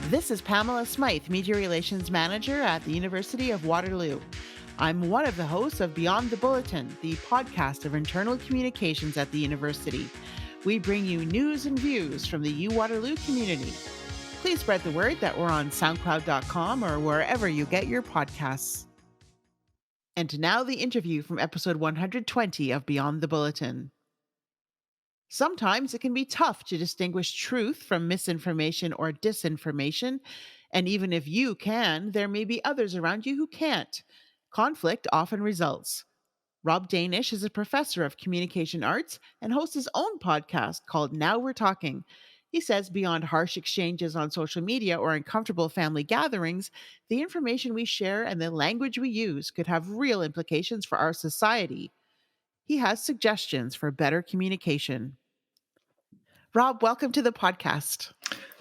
This is Pamela Smythe, Media Relations Manager at the University of Waterloo. I'm one of the hosts of Beyond the Bulletin, the podcast of internal communications at the university. We bring you news and views from the U Waterloo community. Please spread the word that we're on SoundCloud.com or wherever you get your podcasts. And now the interview from episode 120 of Beyond the Bulletin. Sometimes it can be tough to distinguish truth from misinformation or disinformation, and even if you can, there may be others around you who can't. Conflict often results. Rob Danisch is a professor of communication arts and hosts his own podcast called Now We're Talking. He says beyond harsh exchanges on social media or uncomfortable family gatherings, the information we share and the language we use could have real implications for our society. He has suggestions for better communication. Rob, welcome to the podcast.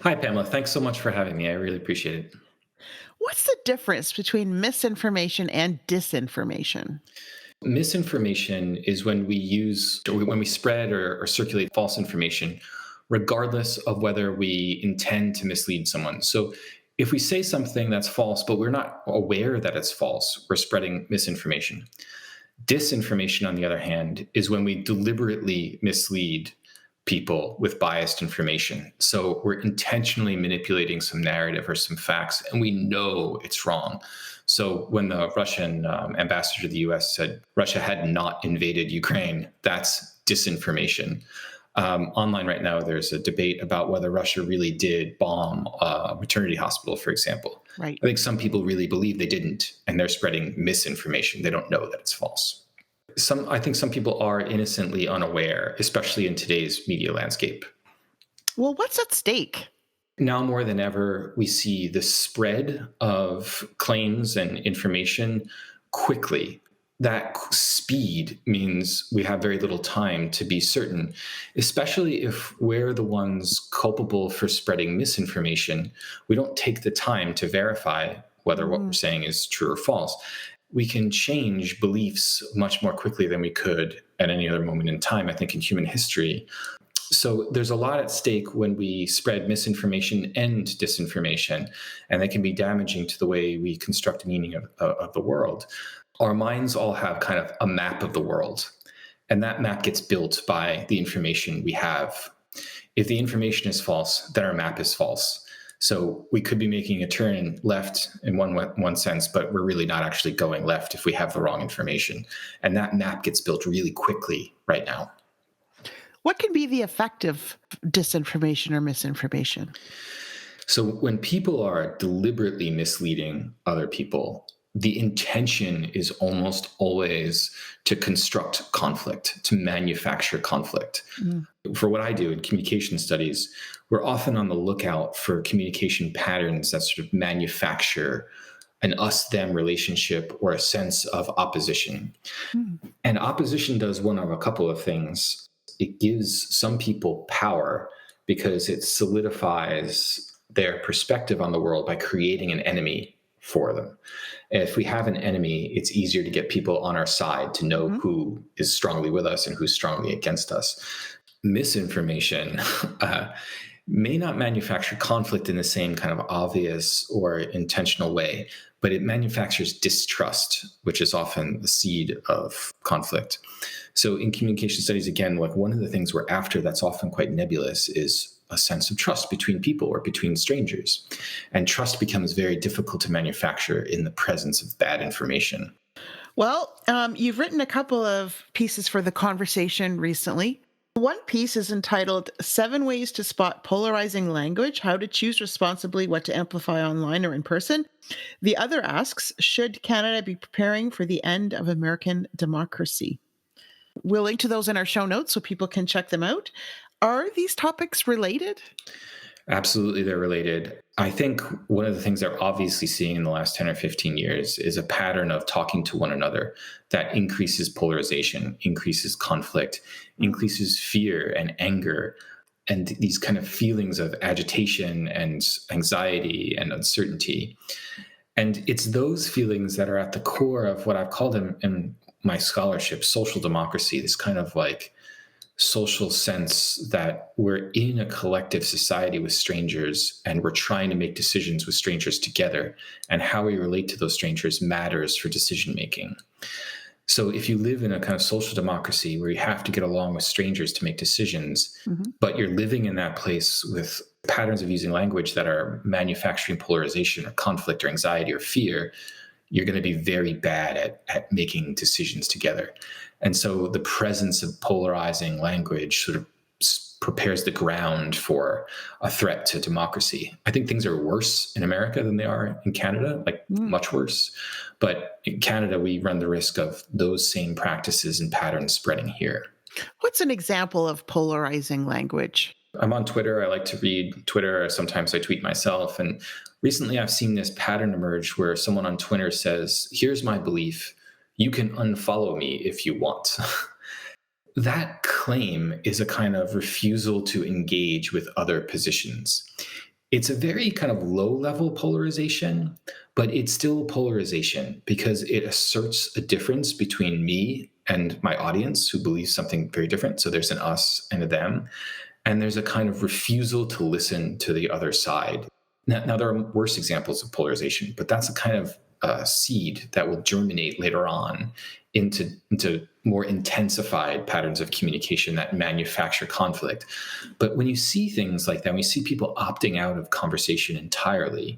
Hi, Pamela. Thanks so much for having me. I really appreciate it. What's the difference between misinformation and disinformation? Misinformation is when we spread or circulate false information, regardless of whether we intend to mislead someone. So if we say something that's false, but we're not aware that it's false, we're spreading misinformation. Disinformation, on the other hand, is when we deliberately mislead people with biased information. So we're intentionally manipulating some narrative or some facts, and we know it's wrong. So when the Russian ambassador to the US said Russia had not invaded Ukraine, that's disinformation. Online right now, there's a debate about whether Russia really did bomb a maternity hospital, for example. Right. I think some people really believe they didn't, and they're spreading misinformation. They don't know that it's false. I think some people are innocently unaware, especially in today's media landscape. Well, what's at stake? Now more than ever, we see the spread of claims and information quickly. That speed means we have very little time to be certain, especially if we're the ones culpable for spreading misinformation. We don't take the time to verify whether what we're saying is true or false. We can change beliefs much more quickly than we could at any other moment in time, I think, in human history. So there's a lot at stake when we spread misinformation and disinformation, and they can be damaging to the way we construct meaning of the world. Our minds all have kind of a map of the world, and that map gets built by the information we have. If the information is false, then our map is false. So we could be making a turn left in one sense, but we're really not actually going left if we have the wrong information. And that map gets built really quickly right now. What can be the effect of disinformation or misinformation? So when people are deliberately misleading other people, the intention is almost always to construct conflict, to manufacture conflict. For what I do in communication studies, we're often on the lookout for communication patterns that sort of manufacture an us-them relationship or a sense of opposition. And opposition does one of a couple of things. It gives some people power because it solidifies their perspective on the world by creating an enemy for them. If we have an enemy, it's easier to get people on our side to know who is strongly with us and who's strongly against us. Misinformation may not manufacture conflict in the same kind of obvious or intentional way, but it manufactures distrust, which is often the seed of conflict. So in communication studies, again, like one of the things we're after that's often quite nebulous is a sense of trust between people or between strangers. And trust becomes very difficult to manufacture in the presence of bad information. Well, you've written a couple of pieces for The Conversation recently. One piece is entitled 7 Ways to Spot Polarizing Language, How to Choose Responsibly What to Amplify Online or in Person. The other asks, should Canada be preparing for the end of American democracy? We'll link to those in our show notes so people can check them out. Are these topics related? Absolutely, they're related. I think one of the things they're obviously seeing in the last 10 or 15 years is a pattern of talking to one another that increases polarization, increases conflict, increases fear and anger, and these kind of feelings of agitation and anxiety and uncertainty. And it's those feelings that are at the core of what I've called in my scholarship, social democracy, this kind of like social sense that we're in a collective society with strangers and we're trying to make decisions with strangers together, and how we relate to those strangers matters for decision making. So if you live in a kind of social democracy where you have to get along with strangers to make decisions, Hmm. but you're living in that place with patterns of using language that are manufacturing polarization or conflict or anxiety or fear, you're going to be very bad at making decisions together. And so the presence of polarizing language sort of prepares the ground for a threat to democracy. I think things are worse in America than they are in Canada, like much worse. But in Canada, we run the risk of those same practices and patterns spreading here. What's an example of polarizing language? I'm on Twitter. I like to read Twitter. Sometimes I tweet myself. And recently I've seen this pattern emerge where someone on Twitter says, "Here's my belief. You can unfollow me if you want." That claim is a kind of refusal to engage with other positions. It's a very kind of low level polarization, but it's still polarization because it asserts a difference between me and my audience who believes something very different. So there's an us and a them. And there's a kind of refusal to listen to the other side. Now there are worse examples of polarization, but that's a kind of seed that will germinate later on into more intensified patterns of communication that manufacture conflict. But when you see things like that, when you see people opting out of conversation entirely,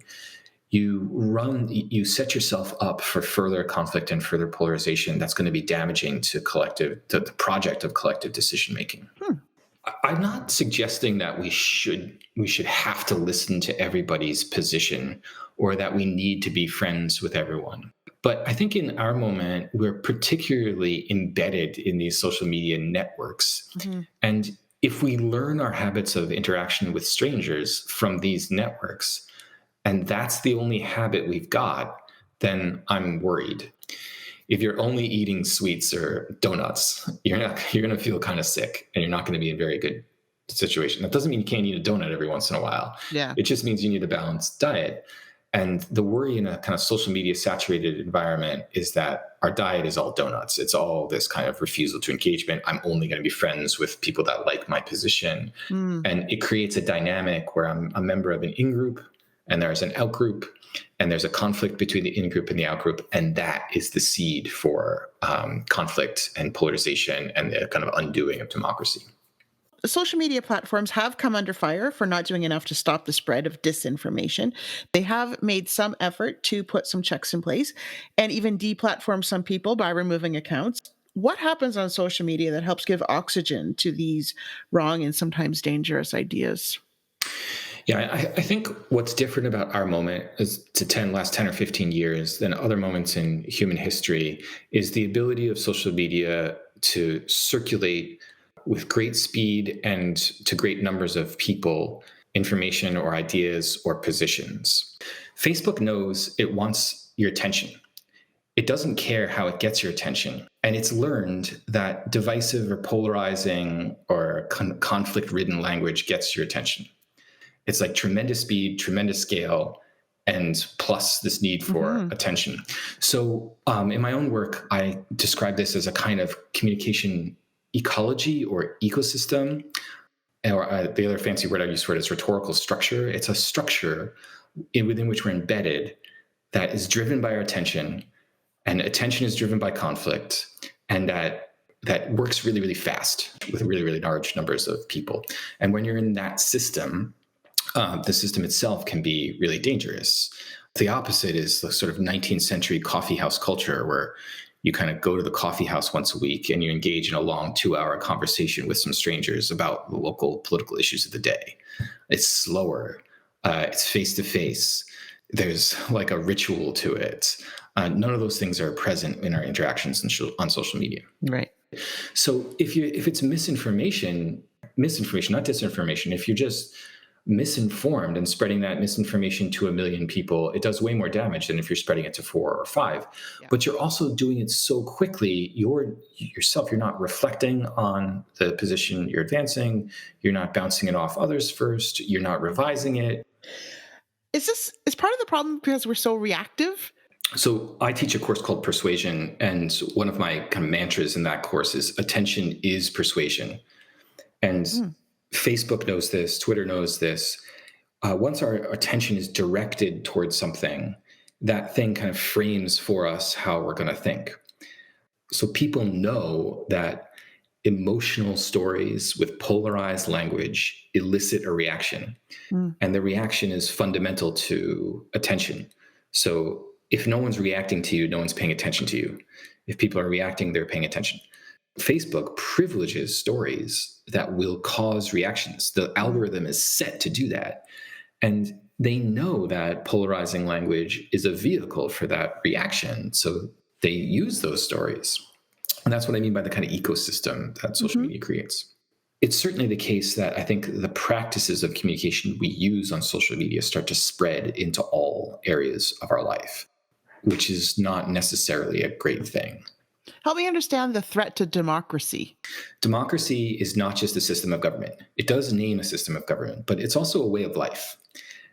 you set yourself up for further conflict and further polarization that's going to be damaging to the project of collective decision making. I'm not suggesting that we should have to listen to everybody's position or that we need to be friends with everyone. But I think in our moment, we're particularly embedded in these social media networks. Mm-hmm. And if we learn our habits of interaction with strangers from these networks, and that's the only habit we've got, then I'm worried. If you're only eating sweets or donuts, you're going to feel kind of sick and you're not going to be in a very good situation. That doesn't mean you can't eat a donut every once in a while. Yeah. It just means you need a balanced diet. And the worry in a kind of social media saturated environment is that our diet is all donuts. It's all this kind of refusal to engagement. I'm only going to be friends with people that like my position. And it creates a dynamic where I'm a member of an in-group and there's an out-group, and there's a conflict between the in-group and the out-group, and that is the seed for conflict and polarization and the kind of undoing of democracy. Social media platforms have come under fire for not doing enough to stop the spread of disinformation. They have made some effort to put some checks in place and even deplatform some people by removing accounts. What happens on social media that helps give oxygen to these wrong and sometimes dangerous ideas? Yeah, I think what's different about our moment is last 10 or 15 years than other moments in human history is the ability of social media to circulate with great speed and to great numbers of people information or ideas or positions. Facebook knows it wants your attention. It doesn't care how it gets your attention. And it's learned that divisive or polarizing or conflict-ridden language gets your attention. It's like tremendous speed, tremendous scale, and plus this need for attention. So in my own work, I describe this as a kind of communication ecology or ecosystem, or the other fancy word I use for it is rhetorical structure. It's a structure within which we're embedded that is driven by our attention, and attention is driven by conflict, and that works really, really fast with really, really large numbers of people. And when you're in that system, the system itself can be really dangerous. The opposite is the sort of 19th century coffee house culture where you kind of go to the coffee house once a week and you engage in a long 2-hour conversation with some strangers about the local political issues of the day. It's slower. It's face-to-face. There's like a ritual to it. None of those things are present in our interactions on social media. Right. So if it's misinformation, not disinformation, if you're just misinformed and spreading that misinformation to 1 million people, it does way more damage than if you're spreading it to 4 or 5. Yeah. But you're also doing it so quickly, you're not reflecting on the position you're advancing. You're not bouncing it off others first. You're not revising it. Is part of the problem because we're so reactive? So I teach a course called Persuasion, and one of my kind of mantras in that course is attention is persuasion. And Mm. Facebook knows this, Twitter knows this. Once our attention is directed towards something, that thing kind of frames for us how we're going to think. So people know that emotional stories with polarized language elicit a reaction. Mm. And the reaction is fundamental to attention. So if no one's reacting to you, no one's paying attention to you. If people are reacting, they're paying attention. Facebook privileges stories that will cause reactions. The algorithm is set to do that. And they know that polarizing language is a vehicle for that reaction. So they use those stories. And that's what I mean by the kind of ecosystem that social media creates. It's certainly the case that I think the practices of communication we use on social media start to spread into all areas of our life, which is not necessarily a great thing. Help me understand the threat to democracy. Democracy is not just a system of government. It does name a system of government, but it's also a way of life.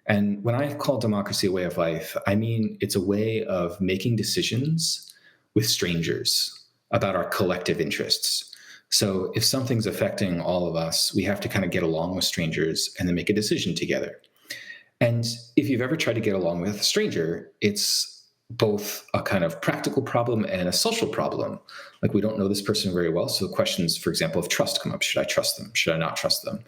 And when I call democracy a way of life, I mean it's a way of making decisions with strangers about our collective interests. So if something's affecting all of us, we have to kind of get along with strangers and then make a decision together. And if you've ever tried to get along with a stranger, it's both a kind of practical problem and a social problem. Like we don't know this person very well. So questions, for example, of trust come up. Should I trust them? Should I not trust them?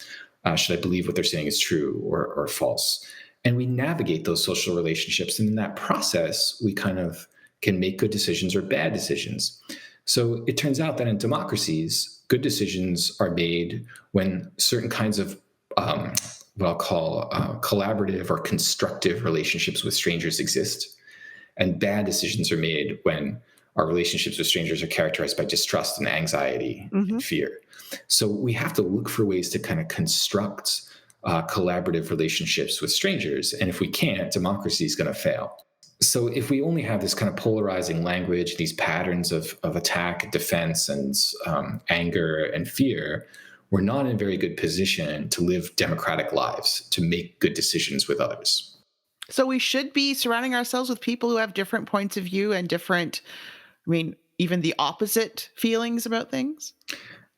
Should I believe what they're saying is true or false? And we navigate those social relationships. And in that process, we kind of can make good decisions or bad decisions. So it turns out that in democracies, good decisions are made when certain kinds of what I'll call collaborative or constructive relationships with strangers exist. And bad decisions are made when our relationships with strangers are characterized by distrust and anxiety and fear. So we have to look for ways to kind of construct collaborative relationships with strangers. And if we can't, democracy is going to fail. So if we only have this kind of polarizing language, these patterns of attack, defense, and anger and fear, we're not in a very good position to live democratic lives, to make good decisions with others. So we should be surrounding ourselves with people who have different points of view and different, even the opposite feelings about things?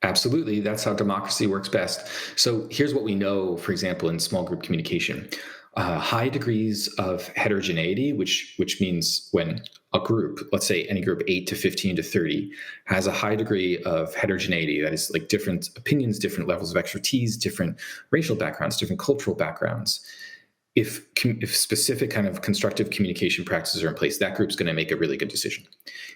Absolutely. That's how democracy works best. So here's what we know, for example, in small group communication. High degrees of heterogeneity, which means when a group, let's say any group 8 to 15 to 30, has a high degree of heterogeneity, that is like different opinions, different levels of expertise, different racial backgrounds, different cultural backgrounds. If specific kind of constructive communication practices are in place, that group's going to make a really good decision.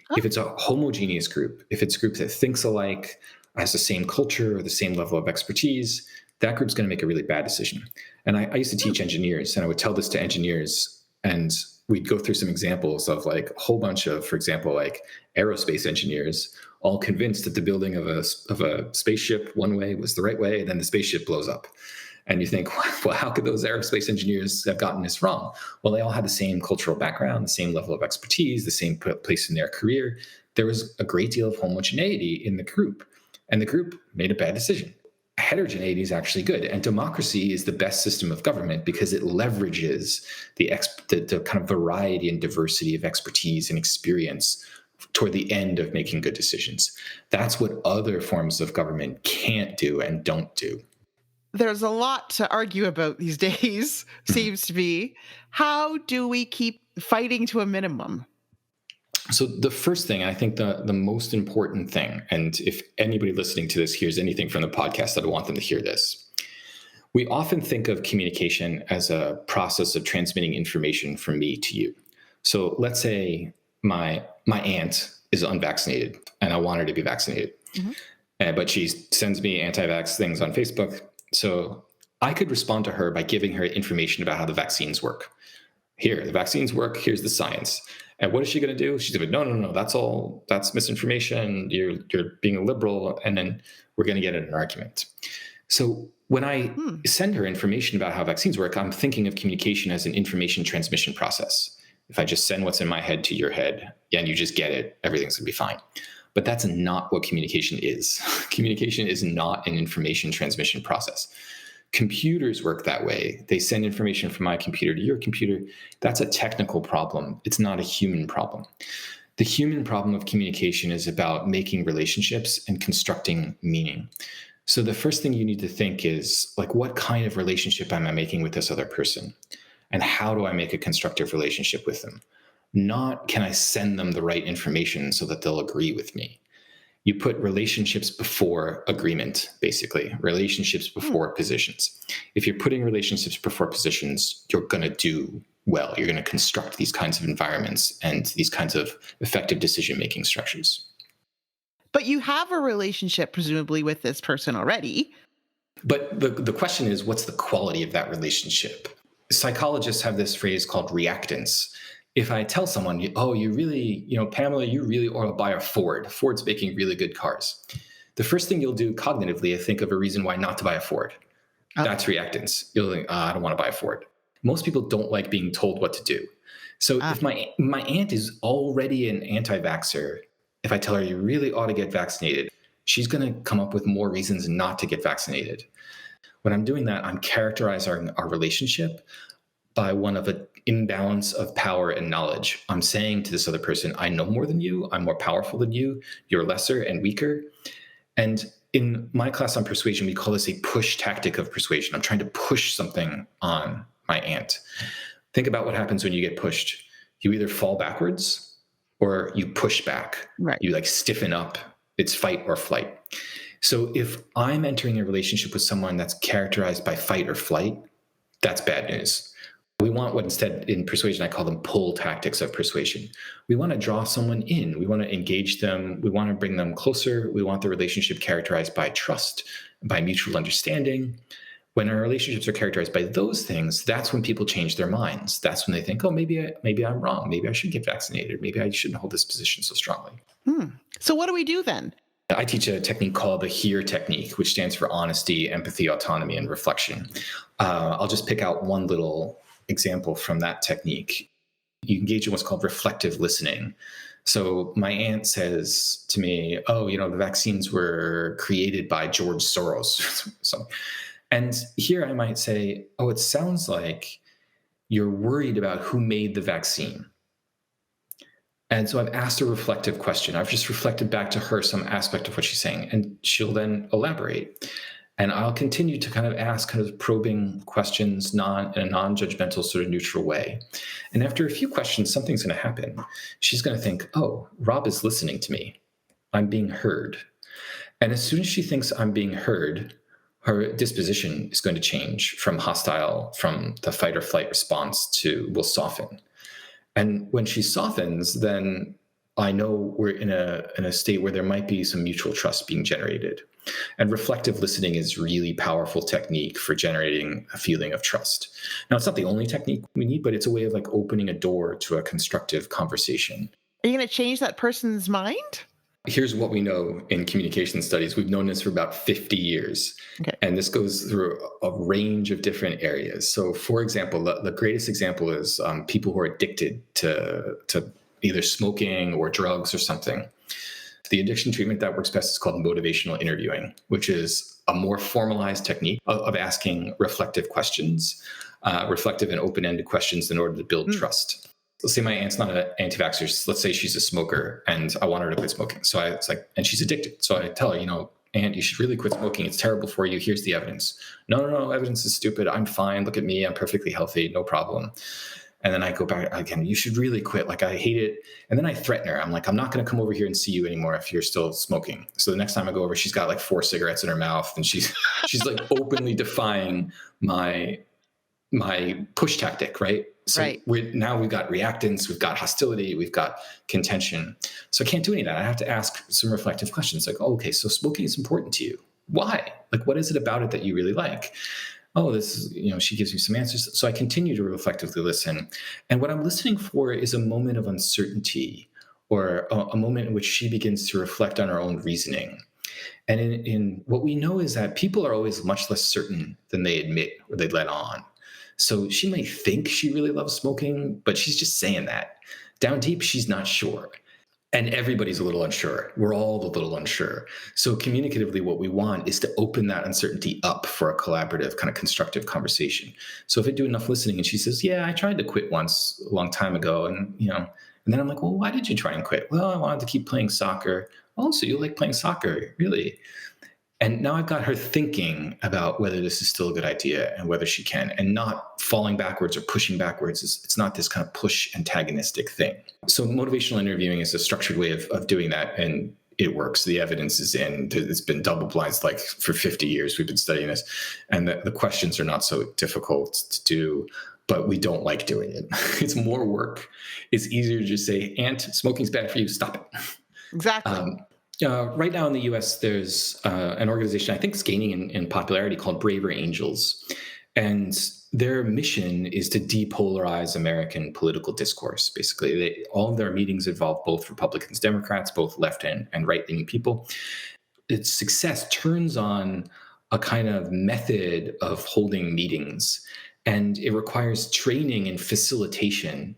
Oh. If it's a homogeneous group, if it's a group that thinks alike, has the same culture or the same level of expertise, that group's going to make a really bad decision. And I used to teach engineers, and I would tell this to engineers, and we'd go through some examples of like a whole bunch of, for example, like aerospace engineers, all convinced that the building of a spaceship one way was the right way, and then the spaceship blows up. And you think, well, how could those aerospace engineers have gotten this wrong? Well, they all had the same cultural background, the same level of expertise, the same place in their career. There was a great deal of homogeneity in the group, and the group made a bad decision. Heterogeneity is actually good, and democracy is the best system of government because it leverages the kind of variety and diversity of expertise and experience toward the end of making good decisions. That's what other forms of government can't do and don't do. There's a lot to argue about these days, seems to be. How do we keep fighting to a minimum? So the first thing, I think the most important thing, and if anybody listening to this hears anything from the podcast, I want them to hear this. We often think of communication as a process of transmitting information from me to you. So let's say my aunt is unvaccinated and I want her to be vaccinated, but she sends me anti-vax things on Facebook. So I could respond to her by giving her information about how the vaccines work. Here, the vaccines work. Here's the science. And what is she going to do? She's going to be, no, that's misinformation. You're being a liberal. And then we're going to get in an argument. So when I send her information about how vaccines work, I'm thinking of communication as an information transmission process. If I just send what's in my head to your head and you just get it, everything's going to be fine. But that's not what communication is. Communication is not an information transmission process. Computers work that way. They send information from my computer to your computer. That's a technical problem. It's not a human problem. The human problem of communication is about making relationships and constructing meaning. So the first thing you need to think is like, what kind of relationship am I making with this other person? And how do I make a constructive relationship with them? Not can I send them the right information so that they'll agree with me. You put relationships before agreement, basically, relationships before positions. If you're putting relationships before positions, you're going to do well. You're going to construct these kinds of environments and these kinds of effective decision-making structures. But you have a relationship, presumably, with this person already. But the question is, what's the quality of that relationship? Psychologists have this phrase called reactants. If I tell someone, oh, you really, Pamela, you really ought to buy a Ford. Ford's making really good cars. The first thing you'll do cognitively is think of a reason why not to buy a Ford. That's reactants. You'll think, I don't want to buy a Ford. Most people don't like being told what to do. So if my aunt is already an anti-vaxxer, if I tell her you really ought to get vaccinated, she's going to come up with more reasons not to get vaccinated. When I'm doing that, I'm characterizing our relationship by one of an imbalance of power and knowledge. I'm saying to this other person, I know more than you, I'm more powerful than you, you're lesser and weaker. And in my class on persuasion, we call this a push tactic of persuasion. I'm trying to push something on my aunt. Think about what happens when you get pushed. You either fall backwards or you push back. Right. You like stiffen up. It's fight or flight. So if I'm entering a relationship with someone that's characterized by fight or flight, that's bad news. We want what instead in persuasion, I call them pull tactics of persuasion. We want to draw someone in. We want to engage them. We want to bring them closer. We want the relationship characterized by trust, by mutual understanding. When our relationships are characterized by those things, that's when people change their minds. That's when they think, oh, maybe I'm wrong. Maybe I should get vaccinated. Maybe I shouldn't hold this position so strongly. So what do we do then? I teach a technique called the HERE technique, which stands for honesty, empathy, autonomy, and reflection. I'll just pick out one little example from that technique. You engage in what's called reflective listening. So my aunt says to me, oh, the vaccines were created by George Soros. And here I might say, oh, it sounds like you're worried about who made the vaccine. And so I've asked a reflective question. I've just reflected back to her some aspect of what she's saying, and she'll then elaborate. And I'll continue to kind of ask kind of probing questions in a non-judgmental sort of neutral way. And after a few questions, something's going to happen. She's going to think, oh, Rob is listening to me. I'm being heard. And as soon as she thinks I'm being heard, her disposition is going to change from hostile, from the fight or flight response to will soften. And when she softens, then I know we're in a state where there might be some mutual trust being generated. And reflective listening is really powerful technique for generating a feeling of trust. Now, it's not the only technique we need, but it's a way of like opening a door to a constructive conversation. Are you going to change that person's mind? Here's what we know in communication studies. We've known this for about 50 years. Okay. And this goes through a range of different areas. So, for example, the greatest example is people who are addicted to either smoking or drugs or something. The addiction treatment that works best is called motivational interviewing, which is a more formalized technique of asking reflective questions, reflective and open-ended questions in order to build trust. Let's say my aunt's not an anti-vaxxer. Let's say she's a smoker and I want her to quit smoking. So it's like, and she's addicted. So I tell her, Aunt, you should really quit smoking. It's terrible for you. Here's the evidence. No, evidence is stupid. I'm fine. Look at me. I'm perfectly healthy. No problem. And then I go back again, you should really quit. Like, I hate it. And then I threaten her. I'm like, I'm not going to come over here and see you anymore if you're still smoking. So the next time I go over, she's got like 4 cigarettes in her mouth and she's like openly defying my push tactic, right? So right. we've got reactants, we've got hostility, we've got contention. So I can't do any of that. I have to ask some reflective questions like, oh, okay, so smoking is important to you. Why? Like, what is it about it that you really like? Oh, this is, she gives me some answers. So I continue to reflectively listen. And what I'm listening for is a moment of uncertainty or a moment in which she begins to reflect on her own reasoning. And in what we know is that people are always much less certain than they admit or they let on. So she may think she really loves smoking, but she's just saying that. Down deep, she's not sure. And everybody's a little unsure. We're all a little unsure. So communicatively, what we want is to open that uncertainty up for a collaborative, kind of constructive conversation. So if I do enough listening and she says, yeah, I tried to quit once a long time ago. And then I'm like, well, why did you try and quit? Well, I wanted to keep playing soccer. Oh, so you like playing soccer, really? And now I've got her thinking about whether this is still a good idea and whether she can, and not falling backwards or pushing backwards. It's not this kind of push antagonistic thing. So motivational interviewing is a structured way of doing that. And it works. The evidence is in. It's been double blind, like for 50 years we've been studying this. And the questions are not so difficult to do, but we don't like doing it. It's more work. It's easier to just say, Ant, smoking's bad for you, stop it. Exactly. Right now in the US, there's an organization I think is gaining in popularity called Braver Angels. And their mission is to depolarize American political discourse. Basically, all of their meetings involve both Republicans, Democrats, both left and right-leaning people. Its success turns on a kind of method of holding meetings, and it requires training and facilitation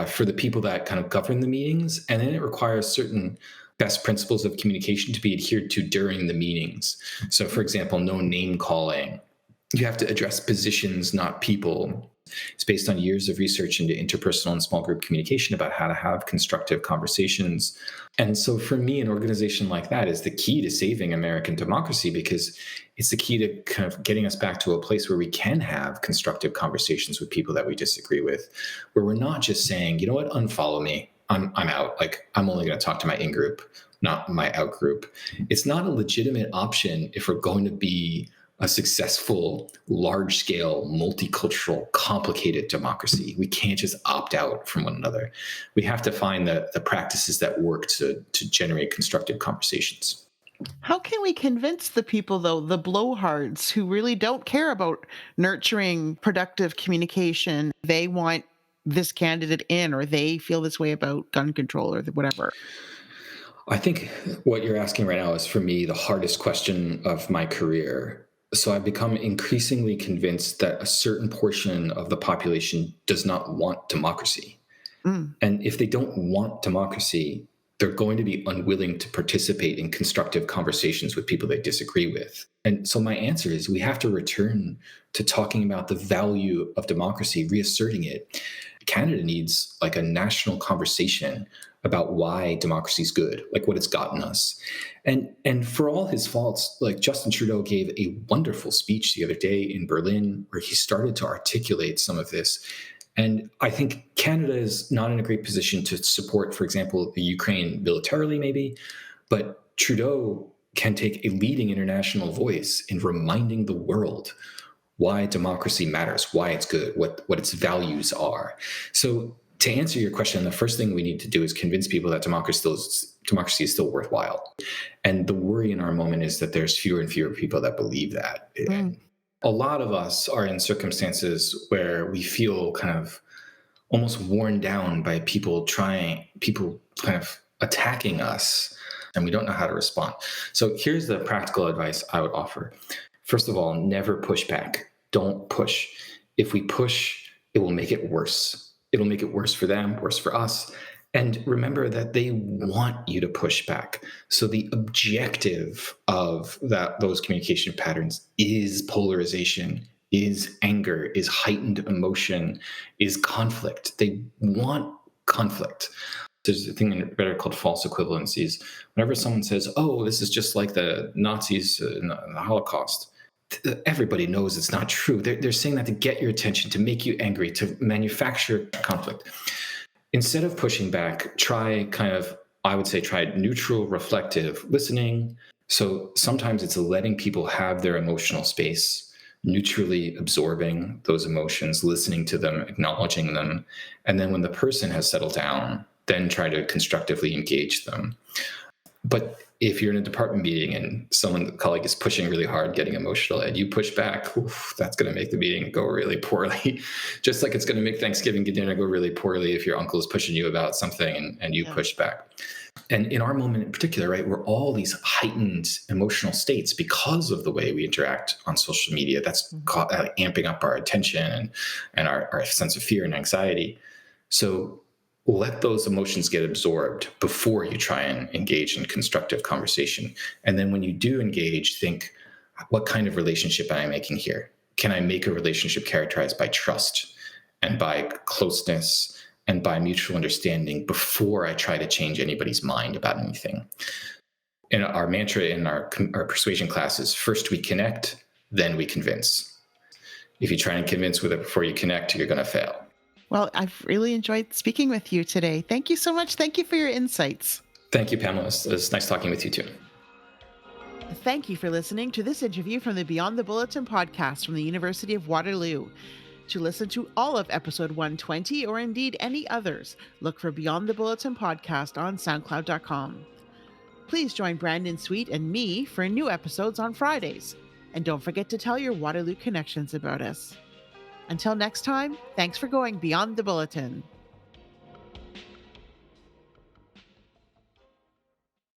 for the people that kind of govern the meetings. And then it requires certain best principles of communication to be adhered to during the meetings. So, for example, no name calling. You have to address positions, not people. It's based on years of research into interpersonal and small group communication about how to have constructive conversations. And so for me, an organization like that is the key to saving American democracy, because it's the key to kind of getting us back to a place where we can have constructive conversations with people that we disagree with, where we're not just saying, you know what, unfollow me. I'm out. Like, I'm only going to talk to my in-group, not my out-group. It's not a legitimate option if we're going to be a successful, large-scale, multicultural, complicated democracy. We can't just opt out from one another. We have to find the practices that work to generate constructive conversations. How can we convince the people, though, the blowhards who really don't care about nurturing productive communication? They want this candidate in, or they feel this way about gun control or whatever. I think what you're asking right now is, for me, the hardest question of my career. So I've become increasingly convinced that a certain portion of the population does not want democracy. And if they don't want democracy, they're going to be unwilling to participate in constructive conversations with people they disagree with. And so my answer is, we have to return to talking about the value of democracy, reasserting it. Canada needs like a national conversation about why democracy is good, like what it's gotten us. And for all his faults, like Justin Trudeau gave a wonderful speech the other day in Berlin where he started to articulate some of this. And I think Canada is not in a great position to support, for example, the Ukraine militarily, maybe, but Trudeau can take a leading international voice in reminding the world why democracy matters, why it's good, what its values are. So to answer your question, the first thing we need to do is convince people that democracy is still worthwhile. And the worry in our moment is that there's fewer and fewer people that believe that. A lot of us are in circumstances where we feel kind of almost worn down by people kind of attacking us, and we don't know how to respond. So here's the practical advice I would offer. First of all, never push back. Don't push. If we push, it will make it worse. It'll make it worse for them, worse for us. And remember that they want you to push back. So the objective of those communication patterns is polarization, is anger, is heightened emotion, is conflict. They want conflict. There's a thing in rhetoric called false equivalencies. Whenever someone says, oh, this is just like the Nazis in the Holocaust, everybody knows it's not true. They're saying that to get your attention, to make you angry, to manufacture conflict. Instead of pushing back, try neutral, reflective listening. So sometimes it's letting people have their emotional space, neutrally absorbing those emotions, listening to them, acknowledging them. And then when the person has settled down, then try to constructively engage them. But if you're in a department meeting and a colleague is pushing really hard, getting emotional, and you push back, that's going to make the meeting go really poorly. Just like it's going to make Thanksgiving dinner go really poorly if your uncle is pushing you about something and you push back. And in our moment in particular, right, we're all these heightened emotional states because of the way we interact on social media. That's amping up our attention and our sense of fear and anxiety. So let those emotions get absorbed before you try and engage in constructive conversation. And then when you do engage, think, what kind of relationship am I making here? Can I make a relationship characterized by trust and by closeness and by mutual understanding before I try to change anybody's mind about anything? And our mantra in our persuasion class is first we connect, then we convince. If you try and convince with it before you connect, you're going to fail. Well, I've really enjoyed speaking with you today. Thank you so much. Thank you for your insights. Thank you, Pamela. It's nice talking with you too. Thank you for listening to this interview from the Beyond the Bulletin podcast from the University of Waterloo. To listen to all of episode 120 or indeed any others, look for Beyond the Bulletin podcast on SoundCloud.com. Please join Brandon Sweet and me for new episodes on Fridays. And don't forget to tell your Waterloo connections about us. Until next time, thanks for going Beyond the Bulletin.